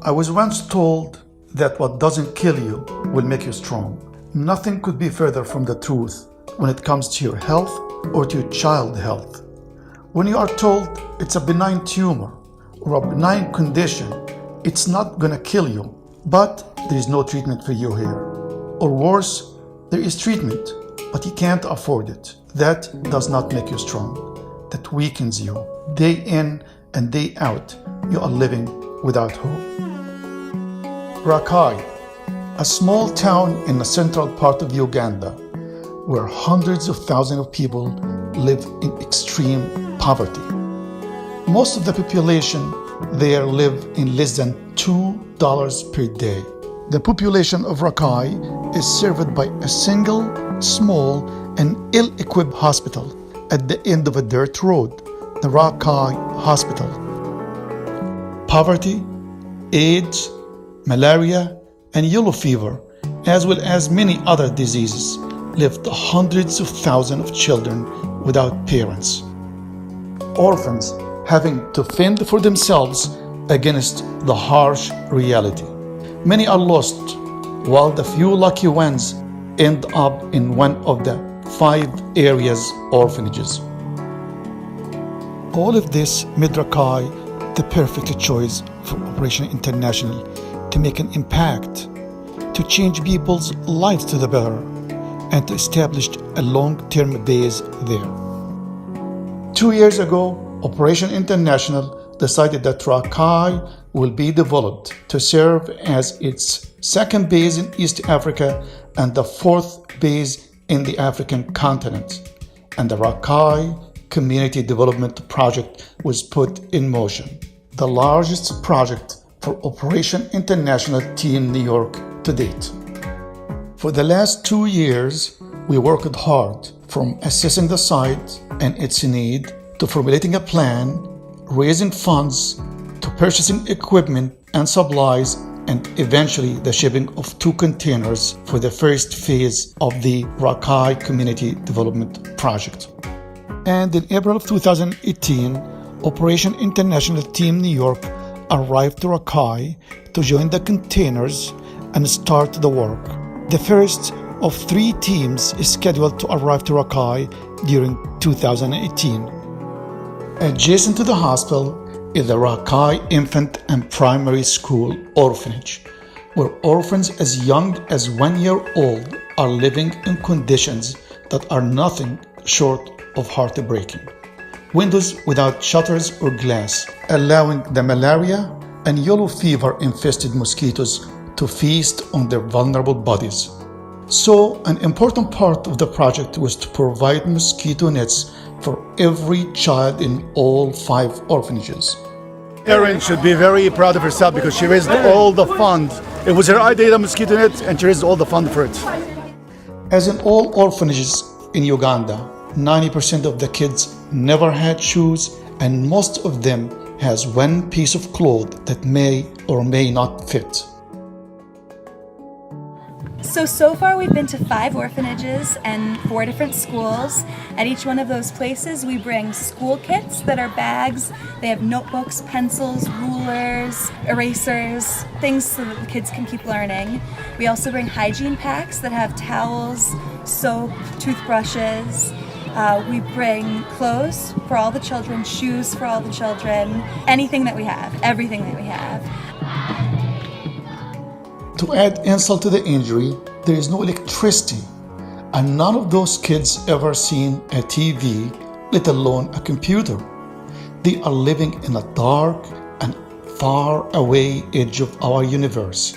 I was once told that what doesn't kill you will make you strong. Nothing could be further from the truth when it comes to your health or to your child health. When you are told it's a benign tumor or a benign condition, it's not gonna kill you, but there is no treatment for you here. Or worse, there is treatment, but you can't afford it. That does not make you strong. That weakens you. Day in and day out, you are living without hope. Rakai, a small town in the central part of Uganda, where hundreds of thousands of people live in extreme poverty. Most of the population there live in less than $2 per day. The population of Rakai is served by a single, small, and ill-equipped hospital at the end of a dirt road, the Rakai Hospital. Poverty, AIDS, malaria, and yellow fever, as well as many other diseases, left hundreds of thousands of children without parents. Orphans having to fend for themselves against the harsh reality. Many are lost, while the few lucky ones end up in one of the 5 areas orphanages. All of this made Rakai the perfect choice for Operation International to make an impact, to change people's lives to the better, and to establish a long-term base there. 2 years ago, Operation International decided that Rakai will be developed to serve as its second base in East Africa and the 4th base in the African continent. And the Rakai Community Development Project was put in motion, the largest project for Operation International Team New York to date. For the last 2 years, we worked hard from assessing the site and its need to formulating a plan, raising funds, to purchasing equipment and supplies, and eventually the shipping of 2 containers for the first phase of the Rakai Community Development Project. And in April of 2018, Operation International Team New York arrived to Rakai to join the containers and start the work. The first of 3 teams is scheduled to arrive to Rakai during 2018. Adjacent to the hospital is the Rakai Infant and Primary School Orphanage, where orphans as young as 1 year old are living in conditions that are nothing short of heartbreaking. Windows without shutters or glass, allowing the malaria and yellow fever infested mosquitoes to feast on their vulnerable bodies. So, an important part of the project was to provide mosquito nets for every child in all 5 orphanages. Erin should be very proud of herself because she raised all the fund. It was her idea, the mosquito net, and she raised all the fund for it. As in all orphanages in Uganda, 90% of the kids never had shoes, and most of them has 1 piece of cloth that may or may not fit. So far we've been to 5 orphanages and 4 different schools. At each one of those places we bring school kits that are bags. They have notebooks, pencils, rulers, erasers, things so that the kids can keep learning. We also bring hygiene packs that have towels, soap, toothbrushes. We bring clothes for all the children, shoes for all the children, anything that we have, everything that we have. To add insult to the injury, there is no electricity, and none of those kids ever seen a TV, let alone a computer. They are living in a dark and far away edge of our universe.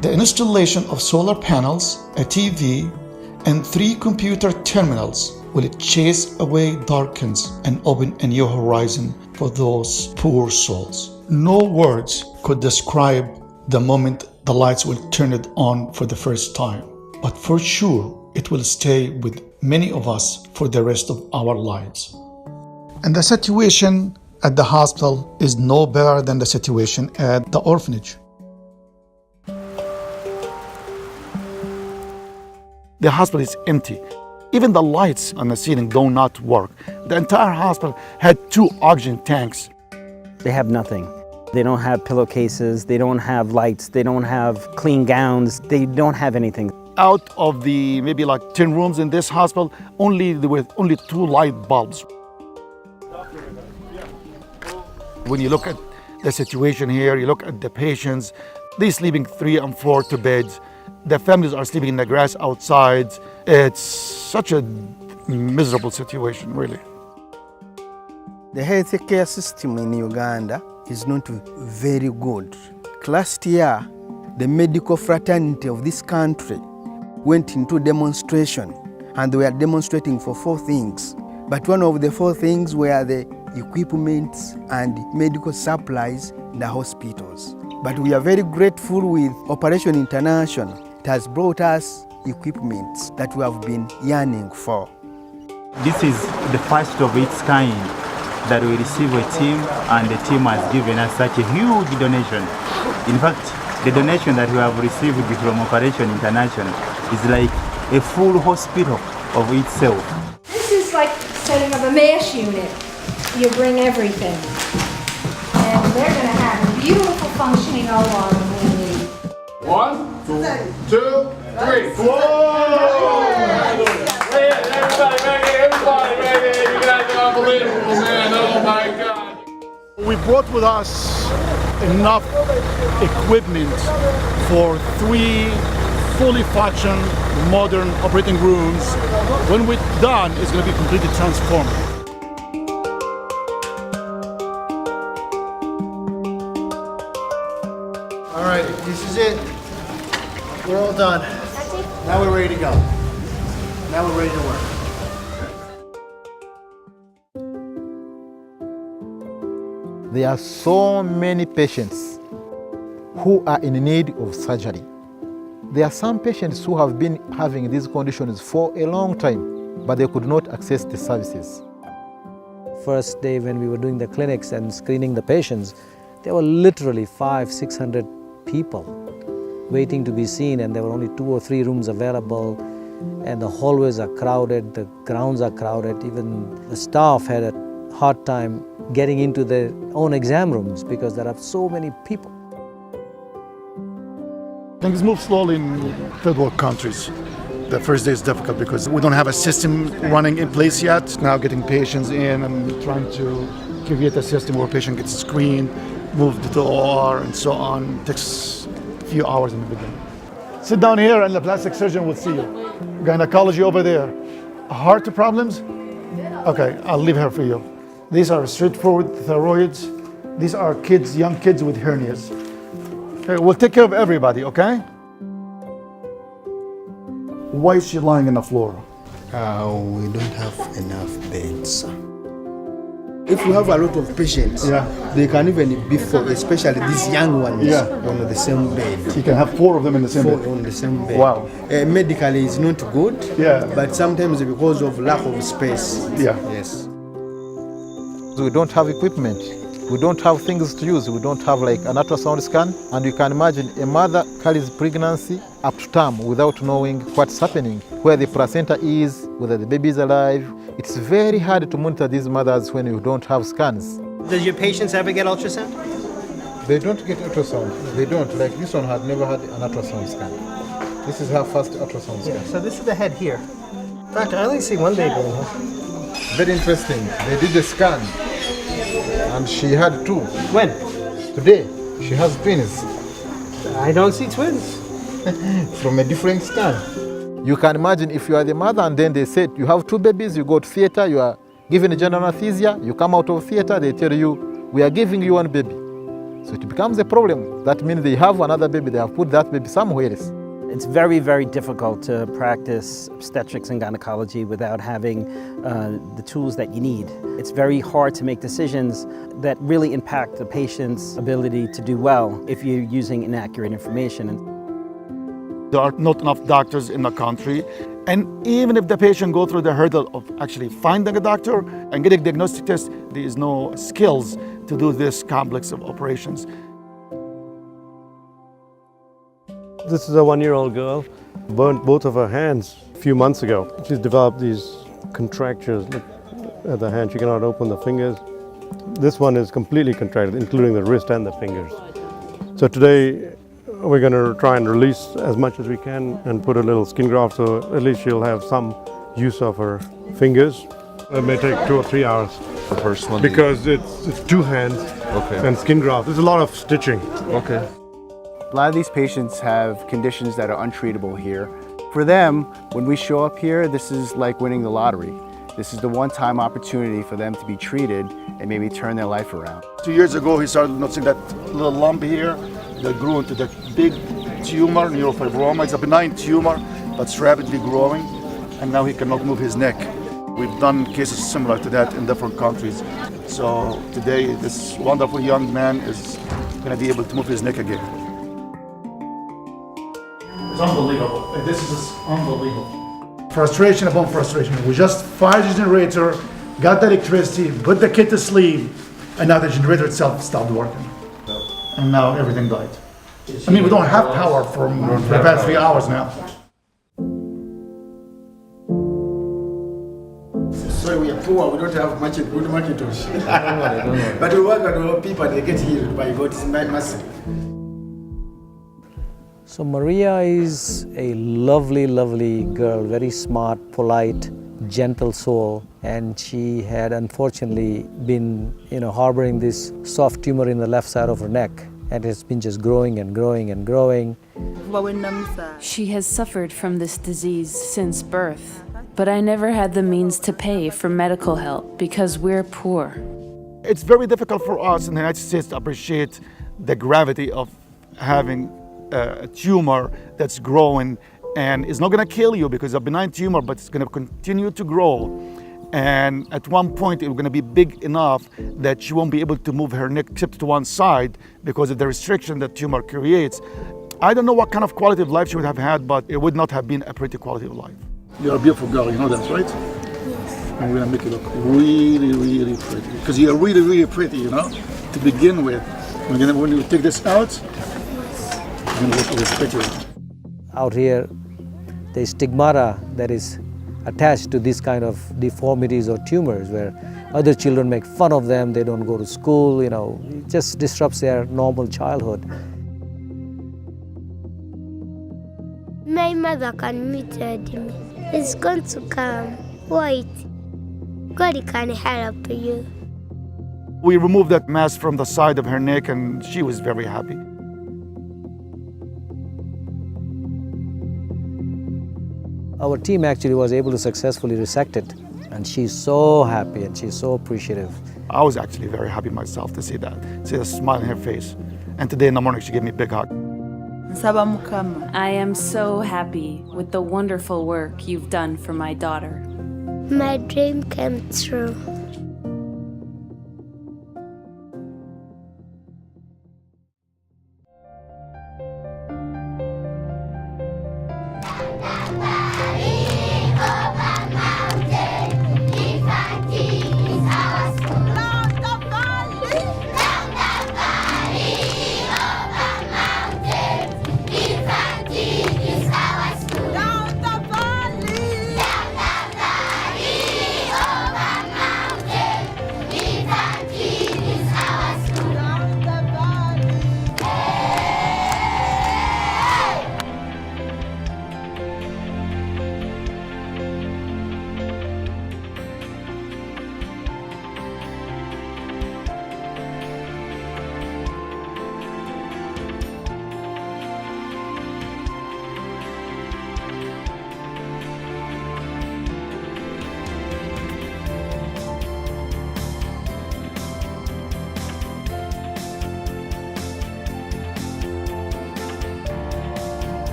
The installation of solar panels, a TV, and 3 computer terminals will chase away darkness and open a new horizon for those poor souls. No words could describe the moment the lights will turn it on for the first time, but for sure it will stay with many of us for the rest of our lives. And the situation at the hospital is no better than the situation at the orphanage. The hospital is empty. Even the lights on the ceiling do not work. The entire hospital had 2 oxygen tanks. They have nothing. They don't have pillowcases, they don't have lights, they don't have clean gowns, they don't have anything. Out of the maybe like 10 rooms in this hospital, with only 2 light bulbs. When you look at the situation here, you look at the patients, they're sleeping 3 and 4 to beds. The families are sleeping in the grass outside. It's such a miserable situation, really. The healthcare system in Uganda is not very good. Last year, the medical fraternity of this country went into demonstration, and they were demonstrating for 4 things. But one of the 4 things were the equipment and medical supplies in the hospitals. But we are very grateful with Operation International. It has brought us equipment that we have been yearning for. This is the first of its kind that we receive a team, and the team has given us such a huge donation. In fact, the donation that we have received from Operation International is like a full hospital of itself. This is like setting up a MASH unit. You bring everything. And they're going to have a beautiful functioning OR when we leave. 1, 2, 3. Whoa! Everybody ready? You guys are unbelievable, man. Oh my God. We brought with us enough equipment for 3 fully functional modern operating rooms. When we're done, it's going to be completely transformed. All right, this is it. We're all done. Now we're ready to go. Now we're ready to work. There are so many patients who are in need of surgery. There are some patients who have been having these conditions for a long time, but they could not access the services. First day when we were doing the clinics and screening the patients, there were literally 500-600 people waiting to be seen, and there were only 2 or 3 rooms available, and the hallways are crowded, the grounds are crowded. Even the staff had a hard time getting into their own exam rooms because there are so many people. Things move slowly in third world countries. The first day is difficult because we don't have a system running in place yet. Now getting patients in and trying to create a system where patient gets screened, moved to the OR and so on. It takes a few hours in the beginning. Sit down here and the plastic surgeon will see you. Gynecology over there. Heart problems? Okay, I'll leave her for you. These are straightforward thyroids. These are kids, young kids with hernias. Okay, we'll take care of everybody, okay? Why is she lying on the floor? We don't have enough beds. If we have a lot of patients, they can even be 4, especially these young ones, on the same bed. You can have 4 of them in the same 4 bed. on the same bed. Wow. Medically, it's not good, but sometimes because of lack of space. Yes. We don't have equipment. We don't have things to use. We don't have like an ultrasound scan. And you can imagine a mother carries pregnancy up to term without knowing what's happening, where the placenta is, whether the baby is alive. It's very hard to monitor these mothers when you don't have scans. Does your patients ever get ultrasound? They don't get ultrasound. They don't. Like this one had never had an ultrasound scan. This is her first ultrasound scan. So this is the head here. Doctor, I only see one baby in here. Very interesting. They did a scan and she had 2. When? Today. She has twins. I don't see twins. From a different scan. You can imagine if you are the mother and then they said you have 2 babies, you go to theater, you are given a general anesthesia, you come out of theater, they tell you, we are giving you 1 baby. So it becomes a problem. That means they have another baby, they have put that baby somewhere else. It's very, very difficult to practice obstetrics and gynecology without having the tools that you need. It's very hard to make decisions that really impact the patient's ability to do well if you're using inaccurate information. There are not enough doctors in the country. And even if the patient go through the hurdle of actually finding a doctor and getting a diagnostic test, there is no skills to do this complex of operations. This is a 1-year-old girl, burnt both of her hands a few months ago. She's developed these contractures at the hand. She cannot open the fingers. This one is completely contracted, including the wrist and the fingers. So today we're going to try and release as much as we can and put a little skin graft so at least she'll have some use of her fingers. It may take 2 or 3 hours. The first one? Because it's 2 hands and skin graft. There's a lot of stitching. Okay. A lot of these patients have conditions that are untreatable here. For them, when we show up here, this is like winning the lottery. This is the one-time opportunity for them to be treated and maybe turn their life around. 2 years ago, he started noticing that little lump here that grew into that big tumor, neurofibroma. It's a benign tumor that's rapidly growing, and now he cannot move his neck. We've done cases similar to that in different countries. So today, this wonderful young man is going to be able to move his neck again. It's unbelievable. This is unbelievable. Frustration upon frustration. We just fired the generator, got the electricity, put the kid to sleep, and now the generator itself stopped working. And now everything died. I mean, we don't have power for the past 3 hours now. So we are poor, we don't have much good Macintosh. But we work on our people, they get healed by God's mercy. So Maria is a lovely, lovely girl, very smart, polite, gentle soul, and she had unfortunately been, harboring this soft tumor in the left side of her neck, and it's been just growing and growing and growing. She has suffered from this disease since birth, but I never had the means to pay for medical help because we're poor. It's very difficult for us in the United States to appreciate the gravity of having a tumor that's growing and it's not going to kill you because it's a benign tumor, but it's going to continue to grow. And at one point, it's going to be big enough that she won't be able to move her neck except to one side because of the restriction that tumor creates. I don't know what kind of quality of life she would have had, but it would not have been a pretty quality of life. You're a beautiful girl, you know that, right? Yes. And we're going to make you look really, really pretty. Because you're really, really pretty, to begin with. When you take this out, you're going to look really pretty. Out here, there's stigmata that is attached to this kind of deformities or tumors where other children make fun of them, they don't go to school, it just disrupts their normal childhood. My mother committed me. It's going to come. Wait. God can help you. We removed that mass from the side of her neck and she was very happy. Our team actually was able to successfully resect it, and she's so happy and she's so appreciative. I was actually very happy myself to see that, see the smile on her face. And today in the morning she gave me a big hug. I am so happy with the wonderful work you've done for my daughter. My dream came true.